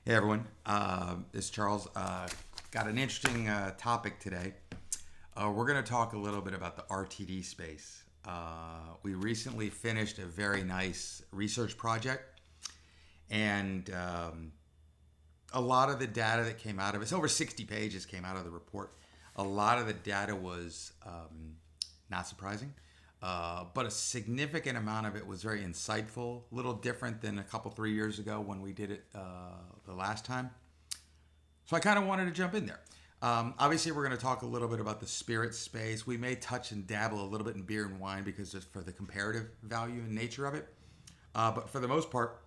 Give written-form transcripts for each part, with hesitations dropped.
Hey everyone, this is Charles. Got an interesting topic today. We're going to talk a little bit about the RTD space. We recently finished a very nice research project, and a lot of the data that came out of it, it's over 60 pages came out of the report. A lot of the data was not surprising, but a significant amount of it was very insightful, a little different than a couple, 3 years ago when we did it the last time. So I kind of wanted to jump in there. Obviously, we're going to talk a little bit about the spirit space. We may touch and dabble a little bit in beer and wine because just for the comparative value and nature of it. But for the most part,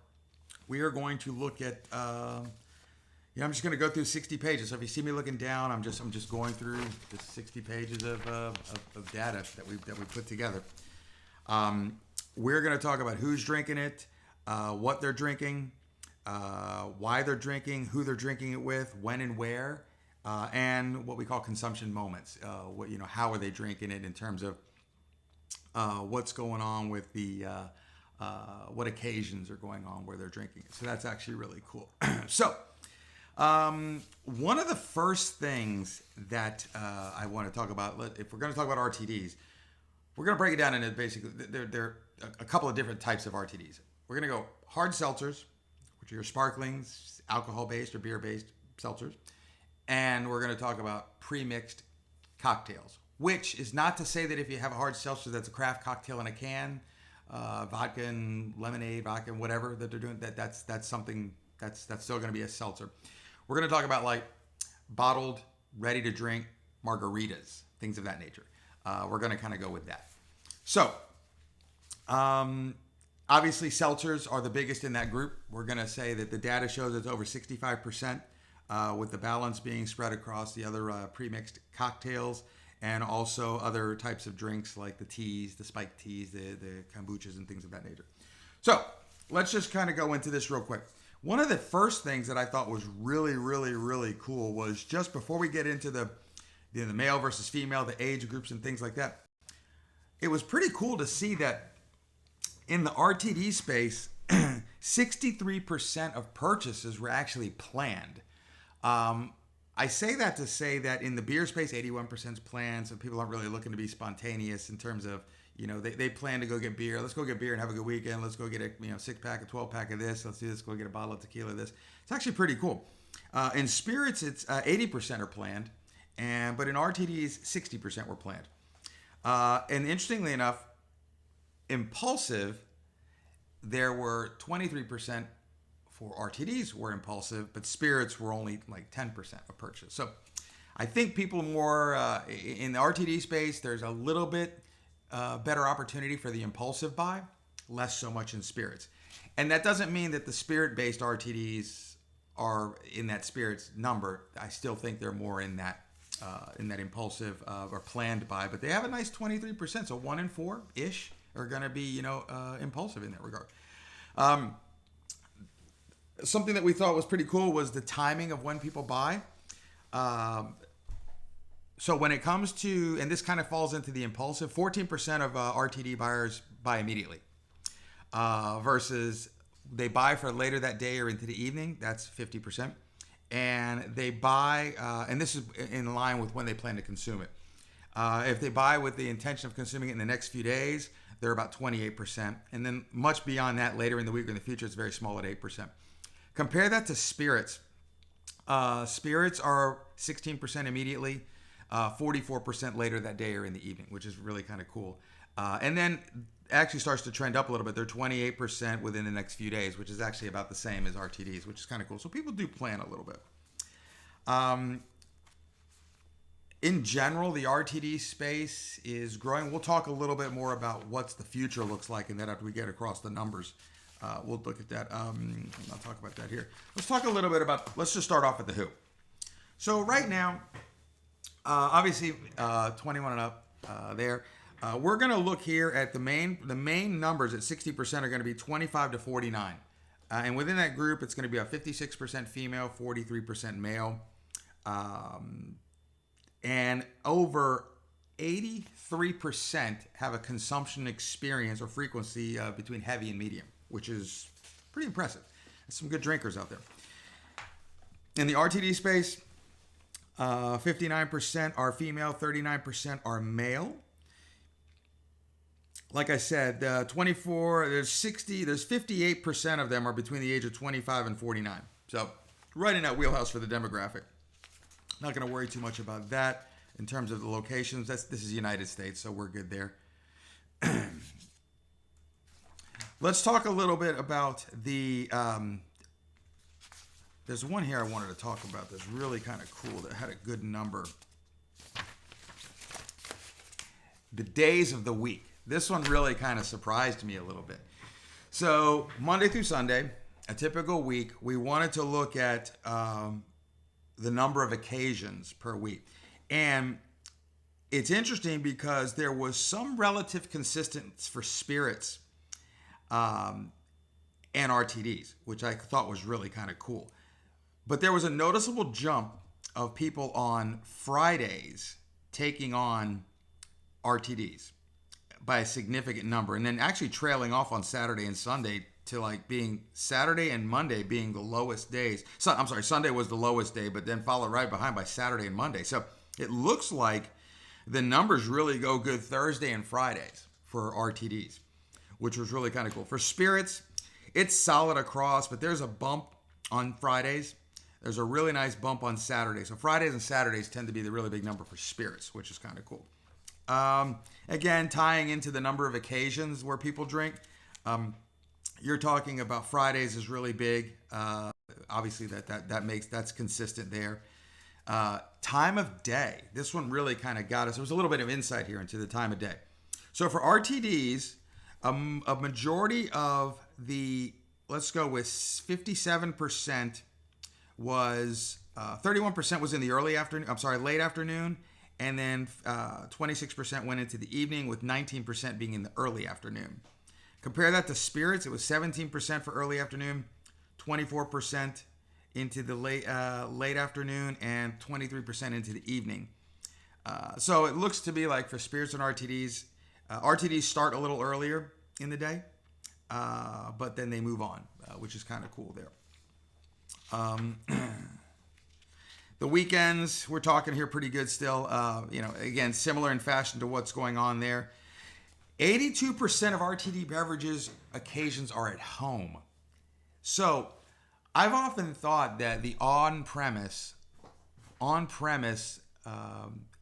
we are going to look at I'm just going to go through 60 pages. So if you see me looking down, I'm just going through the 60 pages of data that we put together. We're going to talk about who's drinking it, what they're drinking, why they're drinking, who they're drinking it with, when and where, and what we call consumption moments. How are they drinking it in terms of what's going on with the what occasions are going on where they're drinking it. So that's actually really cool. So. One of the first things that I want to talk about, if we're going to talk about RTDs, we're going to break it down into basically, there are a couple of different types of RTDs. We're going to go hard seltzers, which are your sparklings, alcohol-based or beer-based seltzers. And we're going to talk about pre-mixed cocktails, which is not to say that if you have a hard seltzer that's a craft cocktail in a can, vodka and lemonade, vodka and whatever that they're doing, that's something that's still going to be a seltzer. We're going to talk about like bottled, ready to drink margaritas, things of that nature. We're going to kind of go with that. So, obviously, seltzers are the biggest in that group. We're going to say that the data shows it's over 65%, with the balance being spread across the other pre-mixed cocktails and also other types of drinks like the teas, the spiked teas, the kombuchas, and things of that nature. So, let's just kind of go into this real quick. One of the first things that I thought was really, really, really cool was just before we get into the male versus female, the age groups and things like that, it was pretty cool to see that in the RTD space, 63% of purchases were actually planned. I say that to say that in the beer space, 81% is planned, so people aren't really looking to be spontaneous in terms of, they plan to go get beer. Let's go get beer and have a good weekend. Let's go get a 6-pack, a 12-pack of this. Let's do this. Go get a bottle of tequila. This. It's actually pretty cool. In spirits, it's 80% are planned, but in RTDs, 60% were planned. And interestingly enough, impulsive, there were 23% for RTDs were impulsive, but spirits were only like 10% of purchase. So I think people more in the RTD space, there's a little bit better opportunity for the impulsive buy, less so much in spirits. And that doesn't mean that the spirit-based RTDs are in that spirits number. I still think they're more in that impulsive or planned buy, but they have a nice 23%. So 1 in 4-ish are going to be, impulsive in that regard. Something that we thought was pretty cool was the timing of when people buy. So when it comes to, and this kind of falls into the impulsive, 14% of RTD buyers buy immediately, versus they buy for later that day or into the evening. That's 50%. And they buy, and this is in line with when they plan to consume it. If they buy with the intention of consuming it in the next few days, they're about 28%. And then much beyond that, later in the week or in the future, it's very small at 8%. Compare that to spirits. Spirits are 16% immediately. 44% later that day or in the evening, which is really kind of cool. And then actually starts to trend up a little bit. They're 28% within the next few days, which is actually about the same as RTDs, which is kind of cool. So people do plan a little bit. In general, the RTD space is growing. We'll talk a little bit more about what the future looks like, and then after we get across the numbers, we'll look at that. I'll talk about that here. Let's talk a little bit about, let's just start off with the who. So right now, obviously, 21 and up there. We're going to look here at the main numbers at 60% are going to be 25 to 49. And within that group, it's going to be a 56% female, 43% male. And over 83% have a consumption experience or frequency between heavy and medium, which is pretty impressive. There's some good drinkers out there. In the RTD space, 59% are female, 39% are male. Like I said, there's 58% of them are between the age of 25 and 49. So right in that wheelhouse for the demographic. Not going to worry too much about that in terms of the locations. This is the United States, so we're good there. Let's talk a little bit about the... there's one here I wanted to talk about that's really kind of cool that had a good number. The days of the week. This one really kind of surprised me a little bit. So Monday through Sunday, a typical week, we wanted to look at the number of occasions per week. And it's interesting because there was some relative consistency for spirits and RTDs, which I thought was really kind of cool. But there was a noticeable jump of people on Fridays taking on RTDs by a significant number, and then actually trailing off on Saturday and Sunday to like being Saturday and Monday being the lowest days. So, I'm sorry, Sunday was the lowest day, but then followed right behind by Saturday and Monday. So it looks like the numbers really go good Thursday and Fridays for RTDs, which was really kind of cool. For spirits, it's solid across, but there's a bump on Fridays. There's a really nice bump on Saturdays. So Fridays and Saturdays tend to be the really big number for spirits, which is kind of cool. Again, tying into the number of occasions where people drink, you're talking about Fridays is really big. Obviously, that's consistent there. Time of day. This one really kind of got us. There was a little bit of insight here into the time of day. So for RTDs, a majority of the, let's go with 57% was 31% was in the late afternoon. And then 26% went into the evening, with 19% being in the early afternoon. Compare that to spirits. It was 17% for early afternoon, 24% into the late afternoon, and 23% into the evening. So it looks to be like for spirits and RTDs, RTDs start a little earlier in the day, but then they move on, which is kind of cool there. The weekends, we're talking here pretty good still. Again, similar in fashion to what's going on there. 82% of RTD beverages occasions are at home. So I've often thought that the on-premise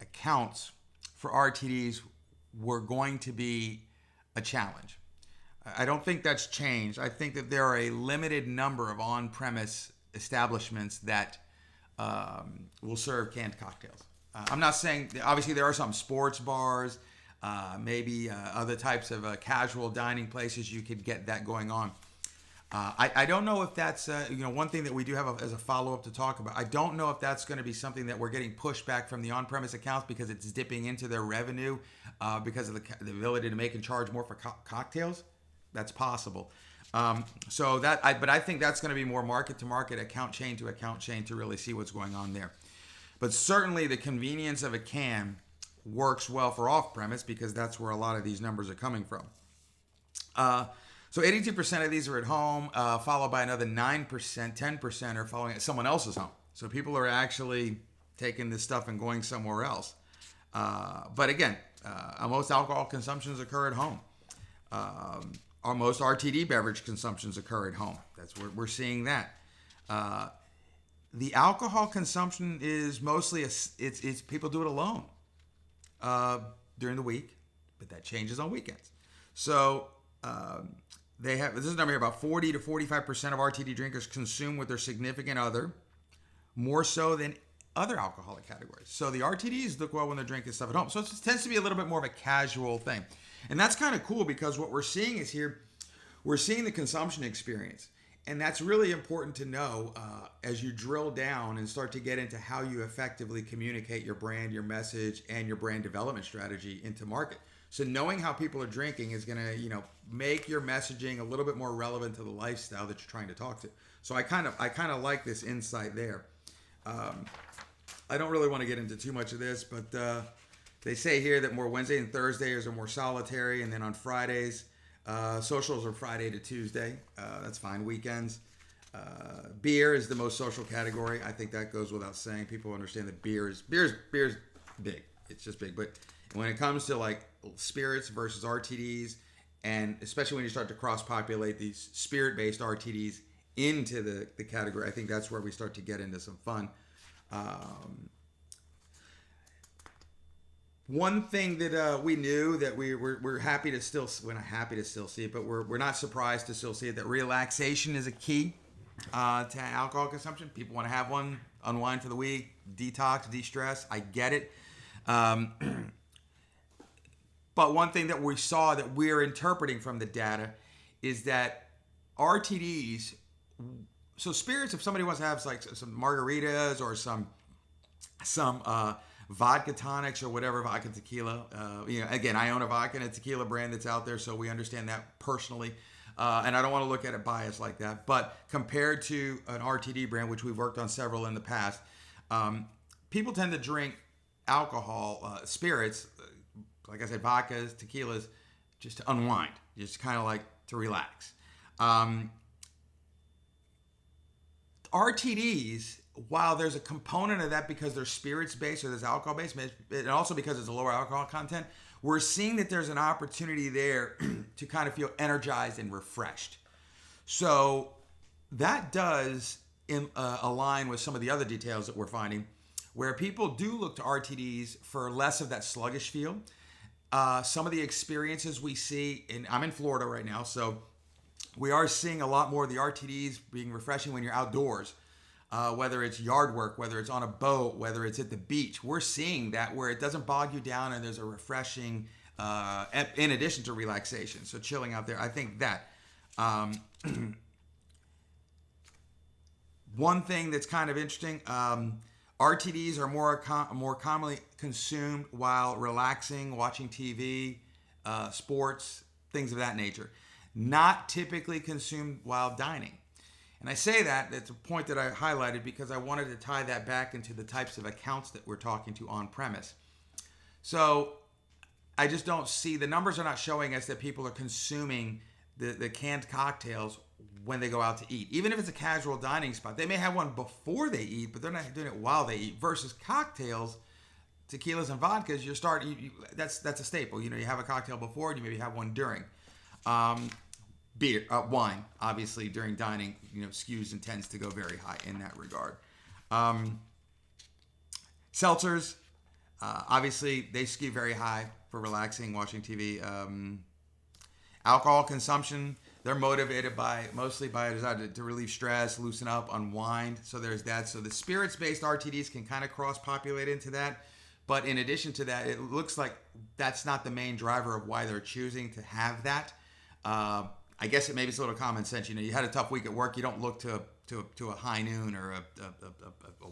accounts for RTDs were going to be a challenge. I don't think that's changed. I think that there are a limited number of on-premise establishments that will serve canned cocktails. I'm not saying, obviously there are some sports bars, maybe other types of casual dining places you could get that going on. I don't know if that's, one thing that we do have as a follow-up to talk about. I don't know if that's going to be something that we're getting pushback from the on-premise accounts because it's dipping into their revenue because of the ability to make and charge more for cocktails. That's possible. But I think that's going to be more market to market, account chain to account chain to really see what's going on there. But certainly the convenience of a can works well for off-premise because that's where a lot of these numbers are coming from. So 82% of these are at home, followed by another 9%, 10% are following at someone else's home. So people are actually taking this stuff and going somewhere else. But again, most alcohol consumptions occur at home. Most RTD beverage consumptions occur at home. That's where we're seeing that. The alcohol consumption is mostly it's people do it alone during the week, but that changes on weekends. So this is a number here, about 40 to 45% of RTD drinkers consume with their significant other, more so than other alcoholic categories. So the RTDs look well when they're drinking stuff at home. So it tends to be a little bit more of a casual thing. And that's kind of cool because what we're seeing is here, we're seeing the consumption experience. And that's really important to know as you drill down and start to get into how you effectively communicate your brand, your message, and your brand development strategy into market. So knowing how people are drinking is going to, make your messaging a little bit more relevant to the lifestyle that you're trying to talk to. So I kind of like this insight there. I don't really want to get into too much of this, but they say here that more Wednesday and Thursdays are more solitary, and then on Fridays, socials are Friday to Tuesday. That's fine. Weekends, Beer is the most social category. I think that goes without saying. People understand that beer's big. It's just big. But when it comes to like spirits versus RTDs, and especially when you start to cross-populate these spirit-based RTDs into the category, I think that's where we start to get into some fun. One thing that we knew that we're happy to still, we're not happy to still see it, but we're not surprised to still see it, that relaxation is a key to alcohol consumption. People want to have one, unwind for the week, detox, de-stress. I get it. But one thing that we saw that we're interpreting from the data is that RTDs, so spirits, if somebody wants to have like some margaritas or some vodka tonics or whatever, vodka tequila. Again, I own a vodka and a tequila brand that's out there, so we understand that personally. And I don't want to look at it biased like that. But compared to an RTD brand, which we've worked on several in the past, people tend to drink alcohol, spirits, like I said, vodkas, tequilas, just to unwind, just kind of like to relax. RTDs, while there's a component of that because they're spirits based or there's alcohol based, and also because it's a lower alcohol content, we're seeing that there's an opportunity there to kind of feel energized and refreshed. So that does align with some of the other details that we're finding, where people do look to RTDs for less of that sluggish feel. Some of the experiences we see, and I'm in Florida right now, so we are seeing a lot more of the RTDs being refreshing when you're outdoors. Whether it's yard work, whether it's on a boat, whether it's at the beach, we're seeing that where it doesn't bog you down and there's a refreshing, in addition to relaxation. So chilling out there, I think that. One thing that's kind of interesting, RTDs are more commonly consumed while relaxing, watching TV, sports, things of that nature. Not typically consumed while dining. And I say that, it's a point that I highlighted because I wanted to tie that back into the types of accounts that we're talking to on premise. So I just don't see, the numbers are not showing us that people are consuming the canned cocktails when they go out to eat. Even if it's a casual dining spot, they may have one before they eat, but they're not doing it while they eat. Versus cocktails, tequilas and vodkas, that's a staple. You have a cocktail before and you maybe have one during. Beer, wine, obviously during dining, skews and tends to go very high in that regard. Seltzers, obviously they skew very high for relaxing, watching TV. Alcohol consumption, they're motivated mostly by a desire to relieve stress, loosen up, unwind. So there's that. So the spirits-based RTDs can kind of cross-populate into that. But in addition to that, it looks like that's not the main driver of why they're choosing to have that. I guess maybe it's a little common sense. You had a tough week at work. You don't look to a High Noon or a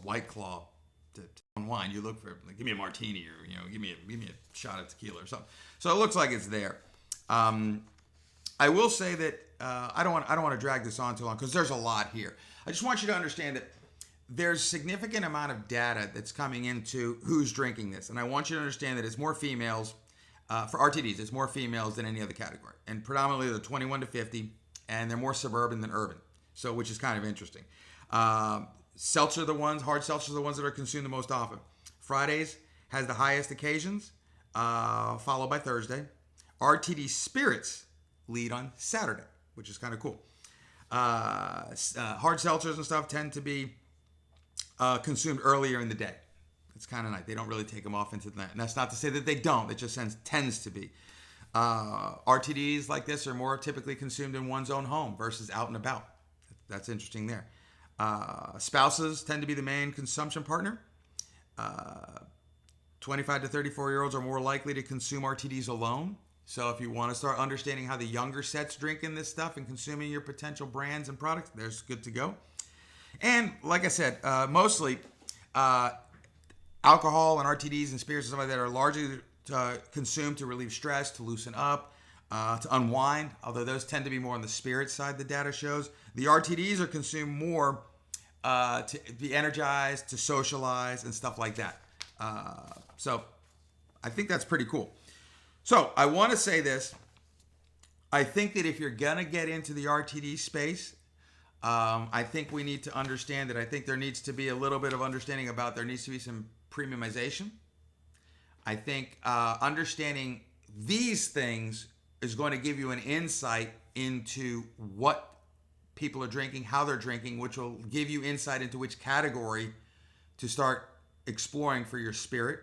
White Claw to unwind. You look for give me a martini or give me a shot of tequila or something. So it looks like it's there. I will say that I don't want to drag this on too long because there's a lot here. I just want you to understand that there's significant amount of data that's coming into who's drinking this, and I want you to understand that it's more females. For RTDs, it's more females than any other category. And predominantly they're 21 to 50, and they're more suburban than urban, so which is kind of interesting. Seltzer, hard seltzers are the ones that are consumed the most often. Fridays has the highest occasions, followed by Thursday. RTD spirits lead on Saturday, which is kind of cool. Hard seltzers and stuff tend to be consumed earlier in the day. It's kind of nice. They don't really take them off into the night. And that's not to say that they don't. It just tends to be. RTDs like this are more typically consumed in one's own home versus out and about. That's interesting there. Spouses tend to be the main consumption partner. 25 to 34-year-olds are more likely to consume RTDs alone. So if you want to start understanding how the younger set's drinking this stuff and consuming your potential brands and products, there's good to go. And like I said, mostly... alcohol and RTDs and spirits and stuff like that are largely consumed to relieve stress, to loosen up, to unwind, although those tend to be more on the spirit side, the data shows. The RTDs are consumed more to be energized, to socialize, and stuff like that. So I think that's pretty cool. So I want to say this. I think that if you're going to get into the RTD space, I think we need to understand that. I think there needs to be a little bit of understanding about there needs to be some premiumization. I think understanding these things is going to give you an insight into what people are drinking, how they're drinking, which will give you insight into which category to start exploring for your spirit.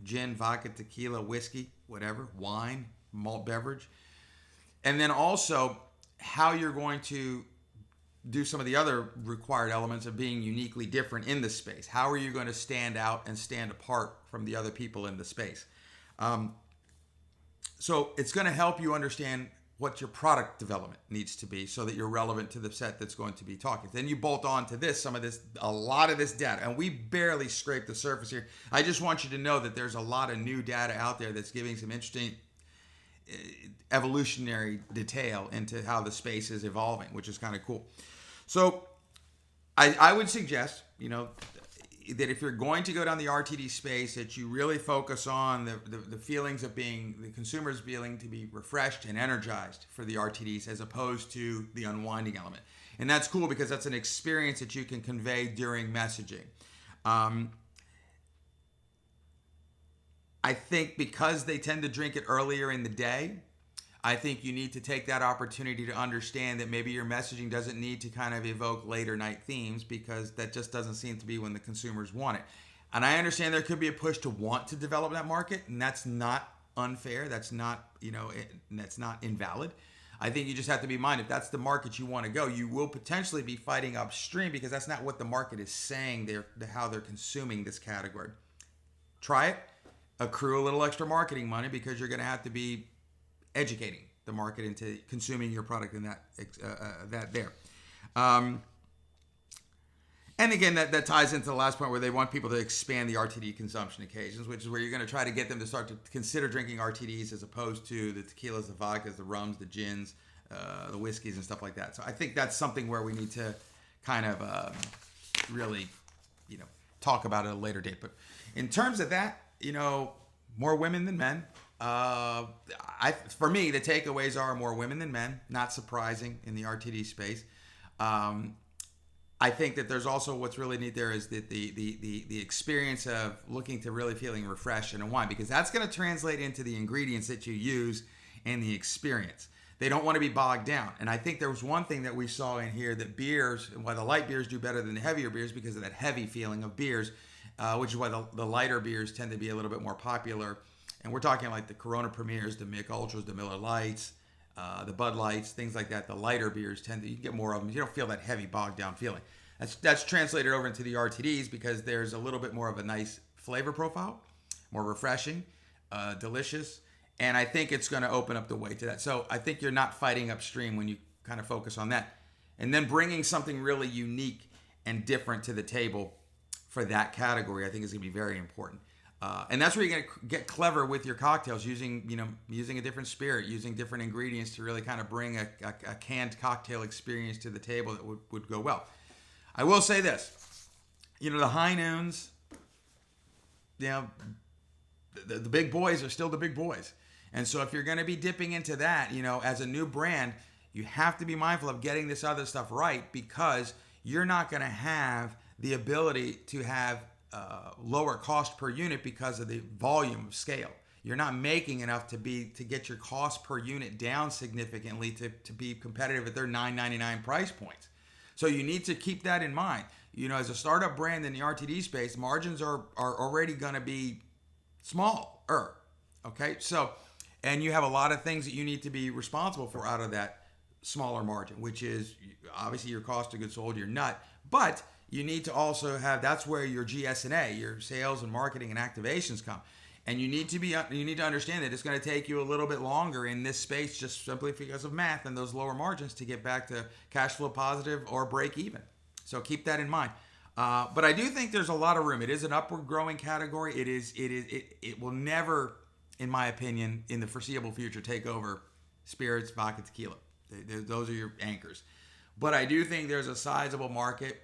Gin, vodka, tequila, whiskey, whatever, wine, malt beverage. And then also how you're going to do some of the other required elements of being uniquely different in the space. How are you going to stand out and stand apart from the other people in the space? So it's going to help you understand what your product development needs to be so that you're relevant to the set that's going to be talking. Then you bolt on to this, a lot of this data, and we barely scraped the surface here. I just want you to know that there's a lot of new data out there that's giving some interesting evolutionary detail into how the space is evolving, which is kind of cool. So I would suggest, that if you're going to go down the RTD space, that you really focus on the feelings of being the consumer's feeling to be refreshed and energized for the RTDs as opposed to the unwinding element. And that's cool because that's an experience that you can convey during messaging. I think because they tend to drink it earlier in the day, I think you need to take that opportunity to understand that maybe your messaging doesn't need to kind of evoke later night themes because that just doesn't seem to be when the consumers want it. And I understand there could be a push to want to develop that market, and that's not unfair. That's not, that's not invalid. I think you just have to be minded. If that's the market you want to go, you will potentially be fighting upstream because that's not what the market is saying how they're consuming this category. Try it. Accrue a little extra marketing money because you're going to have to be educating the market into consuming your product in that there. And again, that ties into the last point where they want people to expand the RTD consumption occasions, which is where you're going to try to get them to start to consider drinking RTDs as opposed to the tequilas, the vodkas, the rums, the gins, the whiskeys, and stuff like that. So I think that's something where we need to kind of really, talk about it at a later date. But in terms of that, more women than men. For me, the takeaways are more women than men. Not surprising in the RTD space. I think that there's also what's really neat there is that the experience of looking to really feeling refreshed in a wine, because that's going to translate into the ingredients that you use and the experience. They don't want to be bogged down. And I think there was one thing that we saw in here that beers, why the light beers do better than the heavier beers, because of that heavy feeling of beers, which is why the lighter beers tend to be a little bit more popular. And we're talking like the Corona Premiers, the Mick Ultras, the Miller Lights, the Bud Lights, things like that. The lighter beers you can get more of them. You don't feel that heavy bogged down feeling. That's translated over into the RTDs because there's a little bit more of a nice flavor profile, more refreshing, delicious. And I think it's going to open up the way to that. So I think you're not fighting upstream when you kind of focus on that. And then bringing something really unique and different to the table for that category, I think is going to be very important. And that's where you're going to get clever with your cocktails, using a different spirit, using different ingredients to really kind of bring a canned cocktail experience to the table that would go well. I will say this, the high noons, the big boys are still the big boys. And so if you're going to be dipping into that, as a new brand, you have to be mindful of getting this other stuff right because you're not going to have the ability to have lower cost per unit because of the volume of scale. You're not making enough to get your cost per unit down significantly to be competitive at their $9.99 price points. So you need to keep that in mind. As a startup brand in the RTD space, margins are already going to be smaller. Okay, so and you have a lot of things that you need to be responsible for out of that smaller margin, which is obviously your cost of goods sold, your nut, but you need to also have, that's where your GS&A, your sales and marketing and activations come. And you need to understand that it's going to take you a little bit longer in this space just simply because of math and those lower margins to get back to cash flow positive or break even. So keep that in mind. But I do think there's a lot of room. It is an upward growing category. It will never, in my opinion, in the foreseeable future, take over spirits, vodka, tequila. Those are your anchors. But I do think there's a sizable market.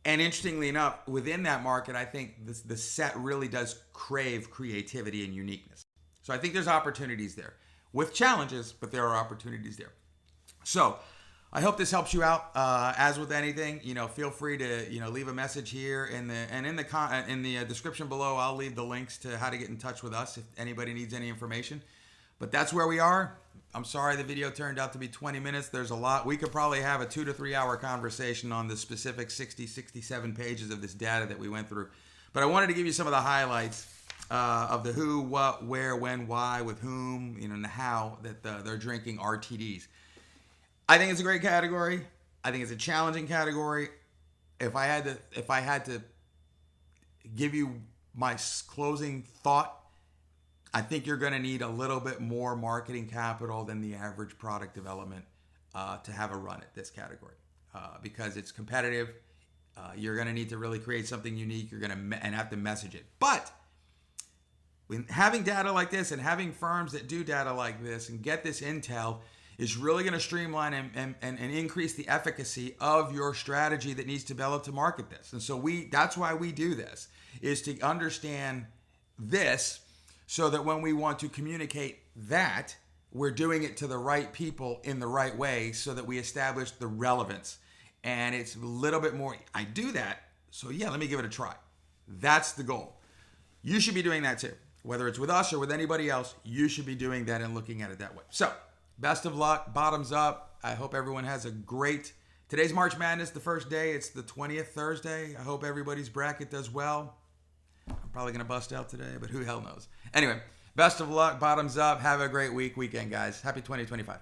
And interestingly enough, within that market, I think the set really does crave creativity and uniqueness. So I think there's opportunities there with challenges, but there are opportunities there. So I hope this helps you out. As with anything, feel free to leave a message here in the description below. I'll leave the links to how to get in touch with us if anybody needs any information. But that's where we are. I'm sorry the video turned out to be 20 minutes. There's a lot. We could probably have a 2 to 3 hour conversation on the specific 67 pages of this data that we went through. But I wanted to give you some of the highlights of the who, what, where, when, why, with whom, and the how that they're drinking RTDs. I think it's a great category. I think it's a challenging category. If I had to give you my closing thought, I think you're going to need a little bit more marketing capital than the average product development to have a run at this category because it's competitive. You're going to need to really create something unique. You're going to and have to message it. But when having data like this and having firms that do data like this and get this intel is really going to streamline and increase the efficacy of your strategy that needs to develop to market this. And so that's why we do this, is to understand this so that when we want to communicate that, we're doing it to the right people in the right way so that we establish the relevance. And it's a little bit more, I do that, so yeah, let me give it a try. That's the goal. You should be doing that too. Whether it's with us or with anybody else, you should be doing that and looking at it that way. So, best of luck, bottoms up. I hope everyone has a great, today's March Madness, the first day. It's the 20th, Thursday. I hope everybody's bracket does well. I'm probably going to bust out today, but who the hell knows. Anyway, best of luck, bottoms up. Have a great weekend, guys. Happy 2025.